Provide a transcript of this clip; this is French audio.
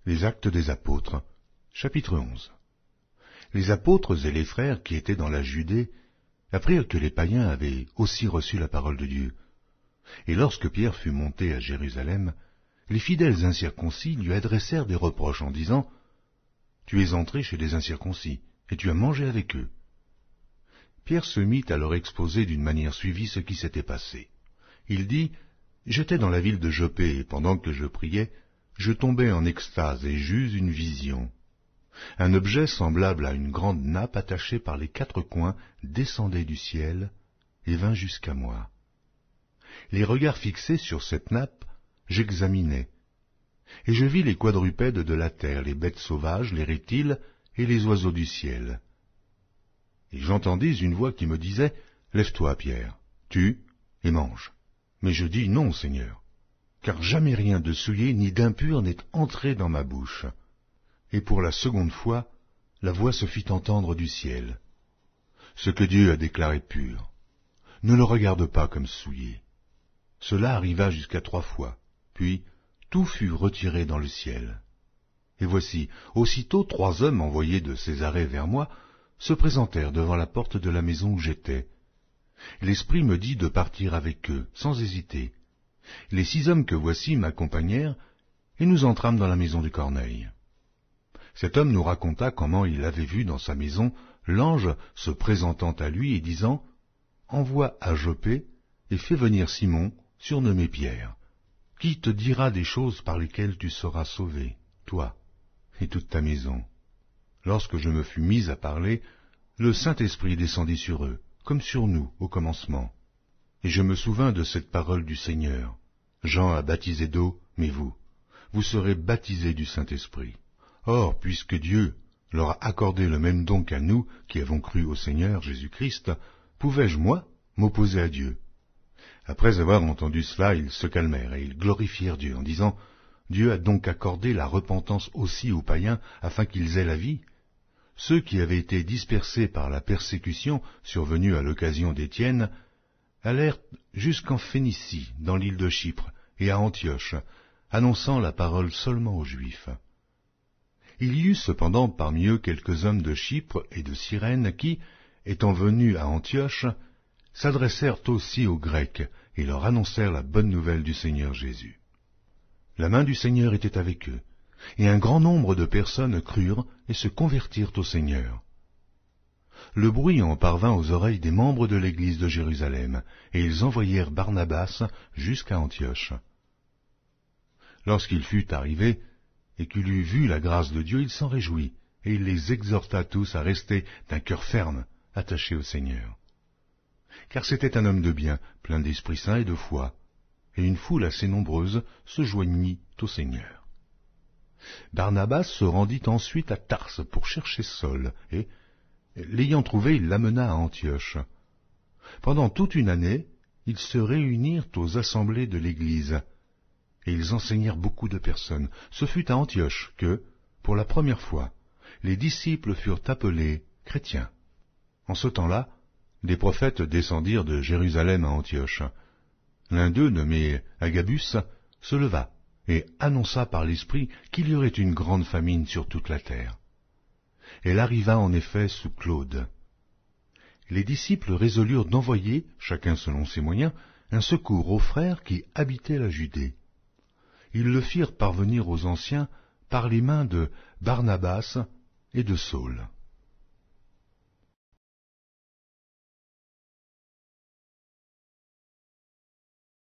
Les Actes des Apôtres, chapitre 11. Les apôtres et les frères qui étaient dans la Judée apprirent que les païens avaient aussi reçu la parole de Dieu. Et lorsque Pierre fut monté à Jérusalem, les fidèles incirconcis lui adressèrent des reproches en disant « Tu es entré chez les incirconcis, et tu as mangé avec eux. » Pierre se mit à leur exposer d'une manière suivie ce qui s'était passé. Il dit « J'étais dans la ville de Jopé, et pendant que je priais, je tombai en extase et j'eus une vision. Un objet semblable à une grande nappe attachée par les quatre coins descendait du ciel et vint jusqu'à moi. Les regards fixés sur cette nappe, j'examinai, et je vis les quadrupèdes de la terre, les bêtes sauvages, les reptiles et les oiseaux du ciel. Et j'entendis une voix qui me disait « Lève-toi, Pierre, tue et mange. » Mais je dis « Non, Seigneur, car jamais rien de souillé ni d'impur n'est entré dans ma bouche. » Et pour la seconde fois, la voix se fit entendre du ciel. « Ce que Dieu a déclaré pur, ne le regarde pas comme souillé. » Cela arriva jusqu'à 3 fois, puis tout fut retiré dans le ciel. Et voici, aussitôt 3 hommes envoyés de Césarée vers moi se présentèrent devant la porte de la maison où j'étais. L'Esprit me dit de partir avec eux, sans hésiter. Les 6 hommes que voici m'accompagnèrent, et nous entrâmes dans la maison du Corneille. Cet homme nous raconta comment il avait vu dans sa maison l'ange se présentant à lui et disant « Envoie à Jopé et fais venir Simon, surnommé Pierre, qui te dira des choses par lesquelles tu seras sauvé, toi et toute ta maison. » Lorsque je me fus mis à parler, le Saint-Esprit descendit sur eux, comme sur nous au commencement. Et je me souvins de cette parole du Seigneur. Jean a baptisé d'eau, mais vous serez baptisés du Saint-Esprit. Or, puisque Dieu leur a accordé le même don qu'à nous, qui avons cru au Seigneur Jésus-Christ, pouvais-je, moi, m'opposer à Dieu? Après avoir entendu cela, ils se calmèrent et ils glorifièrent Dieu en disant « Dieu a donc accordé la repentance aussi aux païens afin qu'ils aient la vie ?» Ceux qui avaient été dispersés par la persécution survenue à l'occasion d'Étienne allèrent jusqu'en Phénicie, dans l'île de Chypre, et à Antioche, annonçant la parole seulement aux Juifs. Il y eut cependant parmi eux quelques hommes de Chypre et de Cyrène qui, étant venus à Antioche, s'adressèrent aussi aux Grecs et leur annoncèrent la bonne nouvelle du Seigneur Jésus. La main du Seigneur était avec eux, et un grand nombre de personnes crurent et se convertirent au Seigneur. Le bruit en parvint aux oreilles des membres de l'église de Jérusalem, et ils envoyèrent Barnabas jusqu'à Antioche. Lorsqu'il fut arrivé, et qu'il eut vu la grâce de Dieu, il s'en réjouit, et il les exhorta tous à rester d'un cœur ferme, attachés au Seigneur. Car c'était un homme de bien, plein d'Esprit Saint et de foi, et une foule assez nombreuse se joignit au Seigneur. Barnabas se rendit ensuite à Tarse pour chercher Saul, et, l'ayant trouvé, il l'amena à Antioche. Pendant toute une année, ils se réunirent aux assemblées de l'Église, et ils enseignèrent beaucoup de personnes. Ce fut à Antioche que, pour la première fois, les disciples furent appelés chrétiens. En ce temps-là, des prophètes descendirent de Jérusalem à Antioche. L'un d'eux, nommé Agabus, se leva et annonça par l'Esprit qu'il y aurait une grande famine sur toute la terre. Elle arriva en effet sous Claude. Les disciples résolurent d'envoyer, chacun selon ses moyens, un secours aux frères qui habitaient la Judée. Ils le firent parvenir aux anciens par les mains de Barnabas et de Saul.